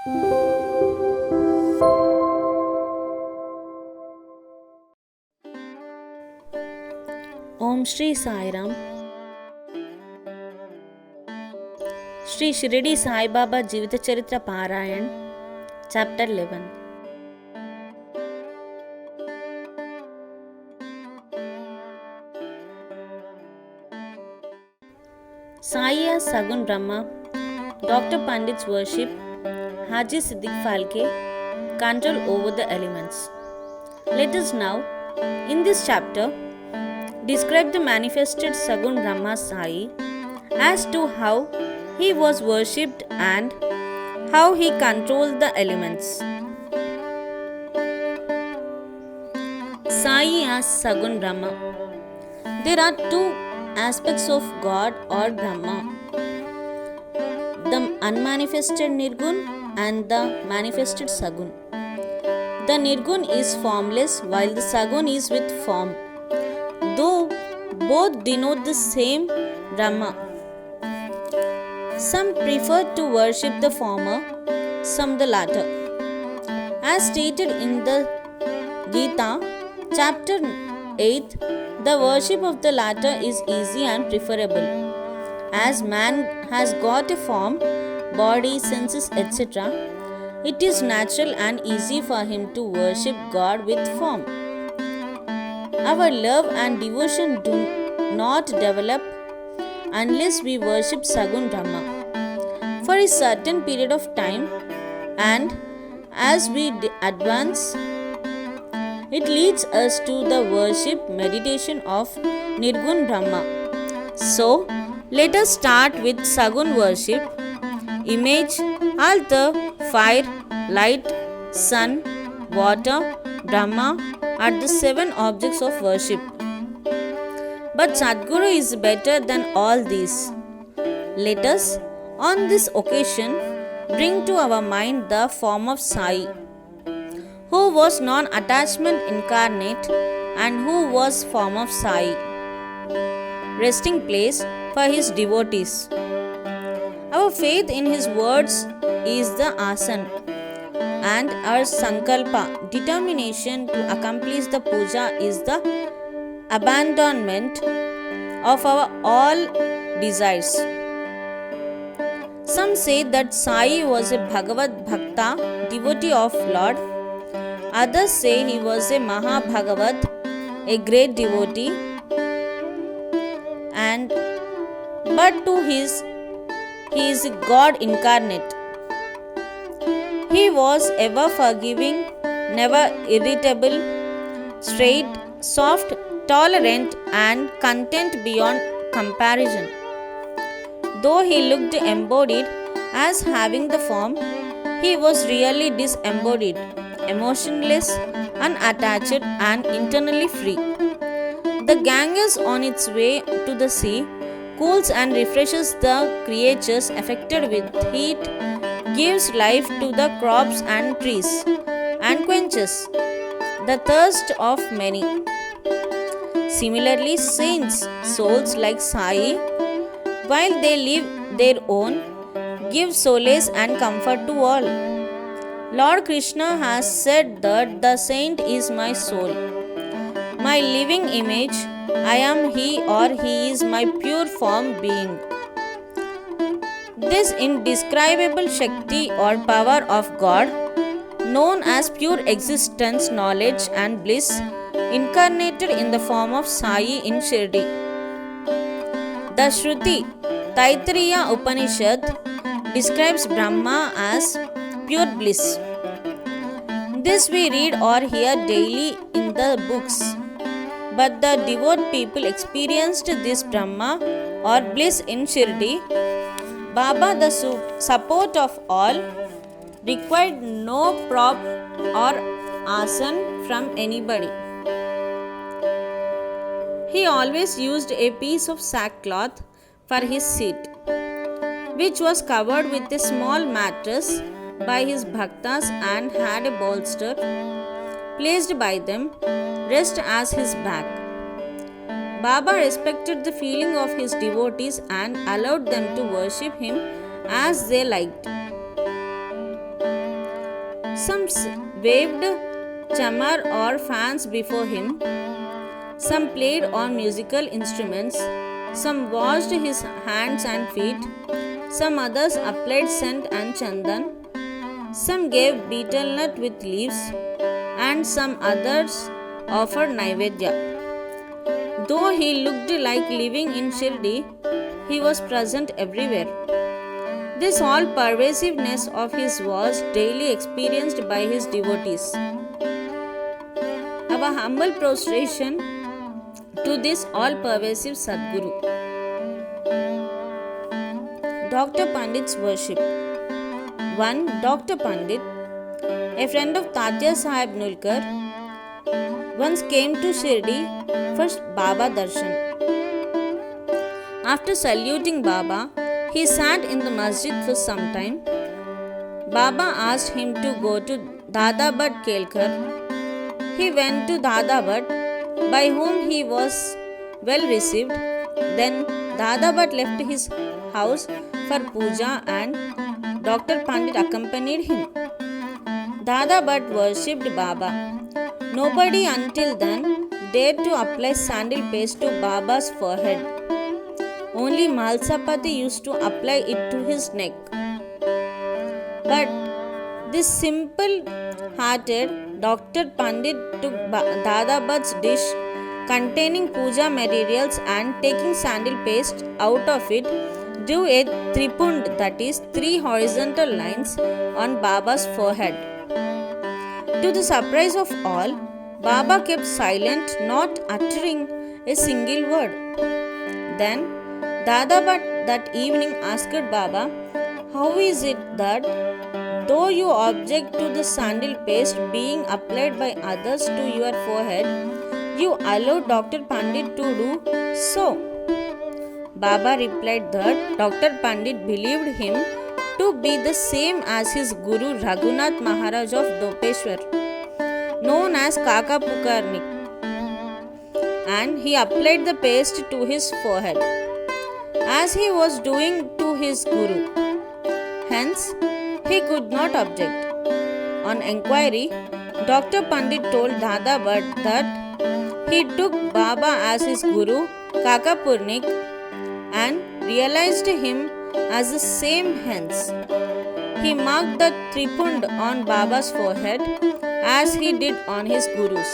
Om Shri Sai Ram. Shri Shirdi Sai Baba Jivita Charitra Parayan, Chapter 11. Sai as Sagun Brahma, Dr. Pandit's worship, Haji Siddiq Falke, control over the elements. Let us now, in this chapter, describe the manifested Sagun Brahma Sai as to how he was worshipped and how he controlled the elements. Sai as Sagun Brahma. There are two aspects of God or Brahma: the unmanifested Nirgun and the manifested Sagun. The Nirgun is formless while the Sagun is with form, though both denote the same Brahma. Some prefer to worship the former, some the latter. As stated in the Gita, chapter 8, the worship of the latter is easy and preferable. As man has got a form, body, senses, etc., it is natural and easy for him to worship God with form. Our love and devotion do not develop unless we worship Sagun Brahma for a certain period of time, and as we advance, it leads us to the worship meditation of Nirgun Brahma. So, let us start with Sagun worship: image, altar, fire, light, sun, water, Brahma are the 7 objects of worship. But Sadguru is better than all these. Let us, on this occasion, bring to our mind the form of Sai, who was non-attachment incarnate and who was form of Sai, resting place for his devotees. Our faith in his words is the asan, and our sankalpa, determination to accomplish the puja, is the abandonment of our all desires. Some say that Sai was a Bhagavad Bhakta, devotee of Lord. Others say he was a Mahabhagavat, a great devotee, and but to he is God incarnate. He was ever forgiving, never irritable, straight, soft, tolerant, and content beyond comparison. Though he looked embodied as having the form, he was really disembodied, emotionless, unattached, and internally free. The Ganges, on its way to the sea, cools and refreshes the creatures affected with heat, gives life to the crops and trees, and quenches the thirst of many. Similarly, saints, souls like Sai, while they live their own, give solace and comfort to all. Lord Krishna has said that the saint is my soul, my living image. I am he, or he is my pure form being. This indescribable Shakti or power of God, known as pure existence, knowledge, and bliss, incarnated in the form of Sai in Shirdi. The Shruti Taittiriya Upanishad describes Brahma as pure bliss. This we read or hear daily in the books. But the devout people experienced this Brahma or bliss in Shirdi. Baba, the support of all, required no prop or asan from anybody. He always used a piece of sackcloth for his seat, which was covered with a small mattress by his bhaktas and had a bolster placed by them, rest as his back. Baba respected the feeling of his devotees and allowed them to worship him as they liked. Some waved chamar or fans before him. Some played on musical instruments. Some washed his hands and feet. Some others applied scent and chandan. Some gave betel nut with leaves, and some others offered naivedya. Though he looked like living in Shirdi, he was present everywhere. This all pervasiveness of his was daily experienced by his devotees. Our humble prostration to this all pervasive Sadguru. Dr. Pandit's worship. One Dr. Pandit, a friend of Tatya Sahib Nulkar, once came to Shirdi for Baba Darshan. After saluting Baba, he sat in the masjid for some time. Baba asked him to go to Dada Bhatt Kelkar. He went to Dada Bhatt, by whom he was well received. Then Dada Bhatt left his house for puja and Dr. Pandit accompanied him. Dada Bhatt worshipped Baba. Nobody until then dared to apply sandal paste to Baba's forehead. Only Malsapati used to apply it to his neck. But this simple-hearted Dr. Pandit took Dada Bhatt's dish containing puja materials and taking sandal paste out of it, drew a tripund, that is, 3 horizontal lines on Baba's forehead. To the surprise of all, Baba kept silent, not uttering a single word. Then Dada Bhatt that evening asked Baba, "How is it that, though you object to the sandal paste being applied by others to your forehead, you allow Dr. Pandit to do so?" Baba replied that Dr. Pandit believed him to be the same as his Guru Raghunath Maharaj of Dopeshwar, known as Kaka Pukarnik, and he applied the paste to his forehead, as he was doing to his Guru. Hence, he could not object. On enquiry, Dr. Pandit told Dada Bhatt that he took Baba as his Guru, Kaka Purnik, and realized him as the same. Hence, he marked the tripund on Baba's forehead as he did on his Guru's.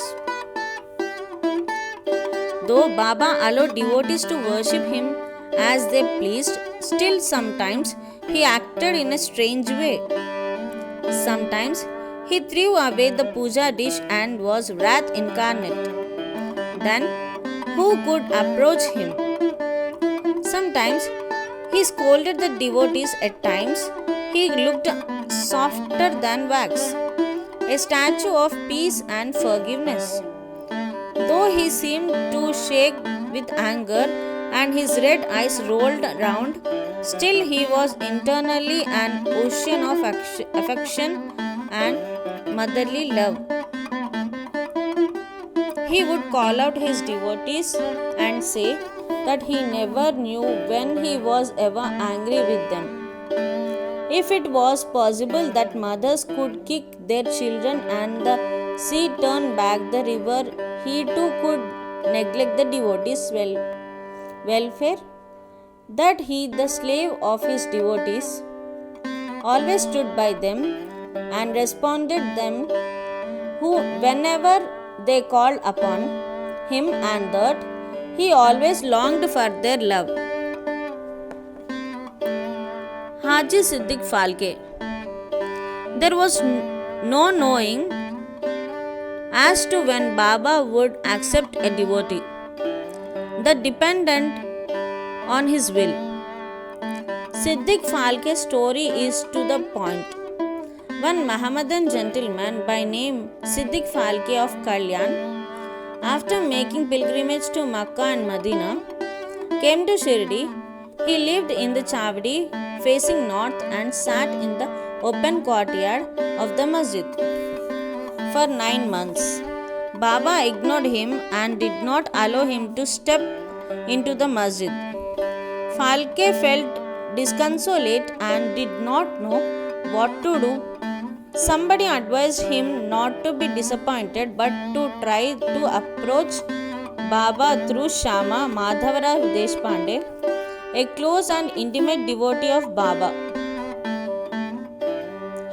Though Baba allowed devotees to worship him as they pleased, still sometimes he acted in a strange way. Sometimes he threw away the puja dish and was wrath incarnate. Then who could approach him? Sometimes he scolded the devotees. At times he looked softer than wax, a statue of peace and forgiveness. Though he seemed to shake with anger and his red eyes rolled round, still he was internally an ocean of affection and motherly love. He would call out his devotees and say that he never knew when he was ever angry with them. If it was possible that mothers could kick their children and the sea turn back the river, he too could neglect the devotees' welfare. That he, the slave of his devotees, always stood by them and responded them whenever they called upon him, and that he always longed for their love. Haji Siddiq Phalke. There was no knowing as to when Baba would accept a devotee. That depended on his will. Siddiq Phalke's story is to the point. One Mohammedan gentleman by name Siddiq Phalke of Kalyan, after making pilgrimage to Makkah and Medina, came to Shirdi. He lived in the Chavdi facing north and sat in the open courtyard of the masjid for 9 months. Baba ignored him and did not allow him to step into the masjid. Phalke felt disconsolate and did not know what to do. Somebody advised him not to be disappointed but to try to approach Baba through Shama Madhavarao Deshpande, a close and intimate devotee of Baba.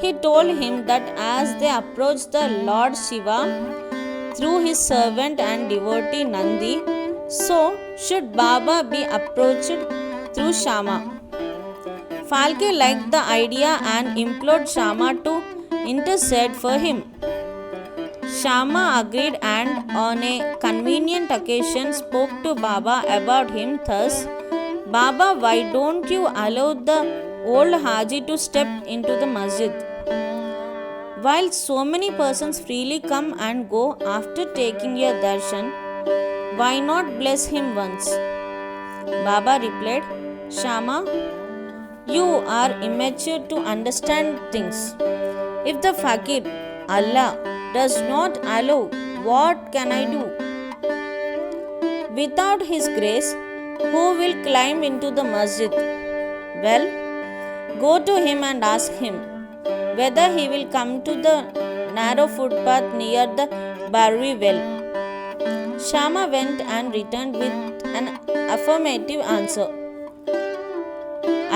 He told him that as they approached the Lord Shiva through his servant and devotee Nandi, so should Baba be approached through Shama. Phalke liked the idea and implored Shama to intercede for him. Shama agreed and on a convenient occasion spoke to Baba about him thus: Baba, why don't you allow the old Haji to step into the masjid? While so many persons freely come and go after taking your darshan, why not bless him once? Baba replied, Shama, you are immature to understand things. If the fakir, Allah, does not allow, what can I do? Without his grace, who will climb into the masjid? Well, go to him and ask him whether he will come to the narrow footpath near the Barwi well. Shama went and returned with an affirmative answer.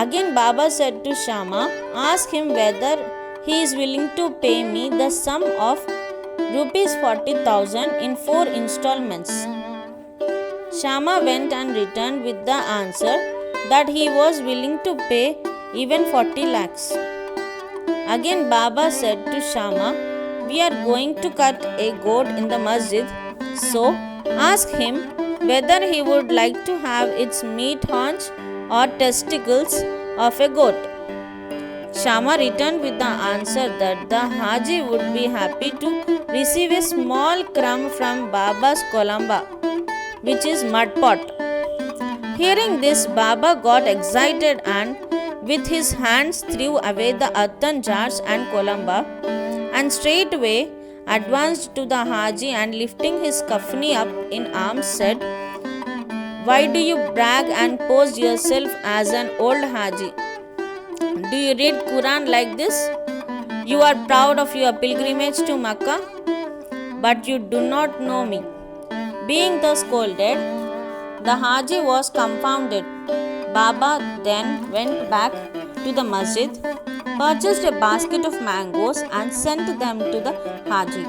Again Baba said to Shama, ask him whether he is willing to pay me the sum of rupees 40,000 in 4 installments. Shama went and returned with the answer that he was willing to pay even 40 lakhs. Again Baba said to Shama, we are going to cut a goat in the masjid, so ask him whether he would like to have its meat haunch or testicles of a goat. Shama returned with the answer that the Haji would be happy to receive a small crumb from Baba's kolamba, which is mud pot. Hearing this, Baba got excited and with his hands threw away the earthen jars and kolamba and straightway advanced to the Haji and lifting his kafni up in arms said, why do you brag and pose yourself as an old Haji? Do you read Quran like this? You are proud of your pilgrimage to Makkah, but you do not know me. Being thus scolded, the Haji was confounded. Baba then went back to the masjid, purchased a basket of mangoes and sent them to the Haji.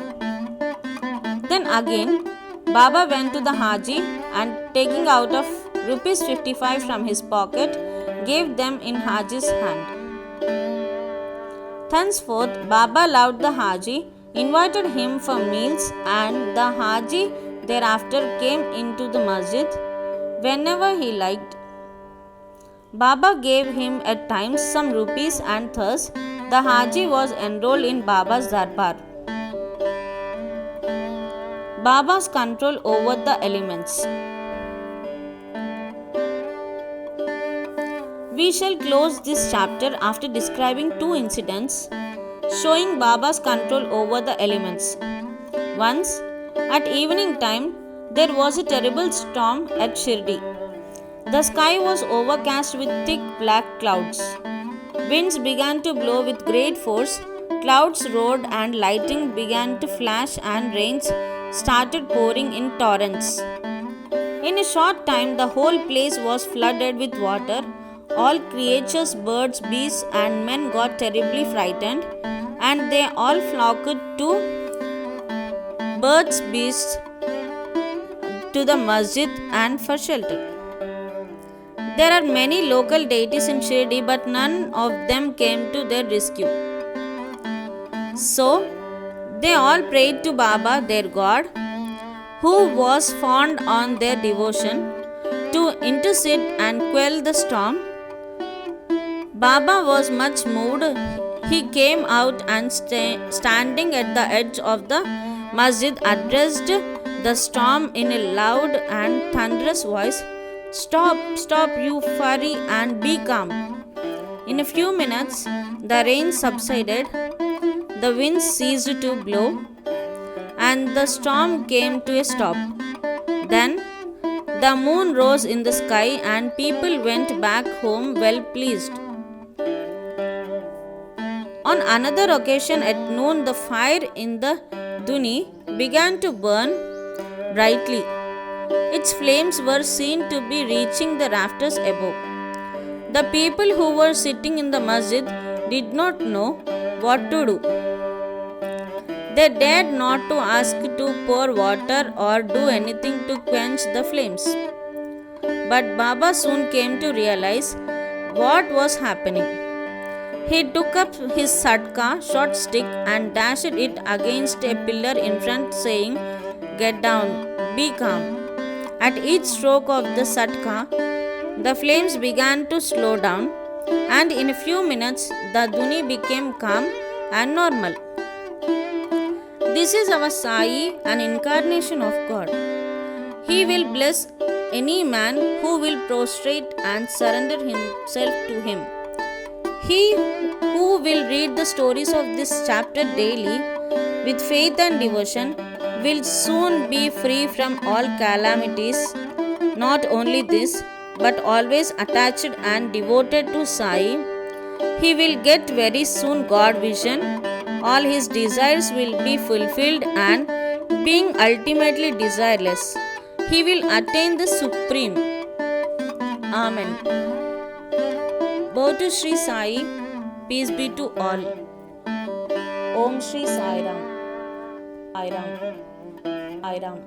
Then again, Baba went to the Haji and taking out of rupees 55 from his pocket, gave them in Haji's hand. Thenceforth, Baba loved the Haji, invited him for meals, and the Haji thereafter came into the masjid whenever he liked. Baba gave him at times some rupees, and thus the Haji was enrolled in Baba's darbar. Baba's control over the elements. We shall close this chapter after describing 2 incidents showing Baba's control over the elements. Once, at evening time, there was a terrible storm at Shirdi. The sky was overcast with thick black clouds. Winds began to blow with great force, clouds roared and lightning began to flash and rains started pouring in torrents. In a short time, the whole place was flooded with water. All creatures, birds, beasts, and men got terribly frightened, and they all flocked to birds, beasts, to the masjid and for shelter. There are many local deities in Shirdi, but none of them came to their rescue. So, they all prayed to Baba, their God, who was fond on their devotion, to intercede and quell the storm. Baba was much moved. He came out and standing at the edge of the masjid addressed the storm in a loud and thunderous voice, Stop, stop, you fury, and be calm. In a few minutes, the rain subsided, the winds ceased to blow, and the storm came to a stop. Then, the moon rose in the sky, and people went back home well pleased. On another occasion at noon, the fire in the Duni began to burn brightly. Its flames were seen to be reaching the rafters above. The people who were sitting in the masjid did not know what to do. They dared not to ask to pour water or do anything to quench the flames. But Baba soon came to realize what was happening. He took up his sadka, short stick, and dashed it against a pillar in front, saying, "Get down, be calm." At each stroke of the sadka, the flames began to slow down, and in a few minutes, the Duni became calm and normal. This is our Sai, an incarnation of God. He will bless any man who will prostrate and surrender himself to him. He who will read the stories of this chapter daily with faith and devotion will soon be free from all calamities. Not only this, but always attached and devoted to Sai. He will get very soon God vision. All his desires will be fulfilled, and being ultimately desireless, he will attain the Supreme. Amen. Bow to Sri Sai, peace be to all. Om Sri Sai Ram. Sai Ram.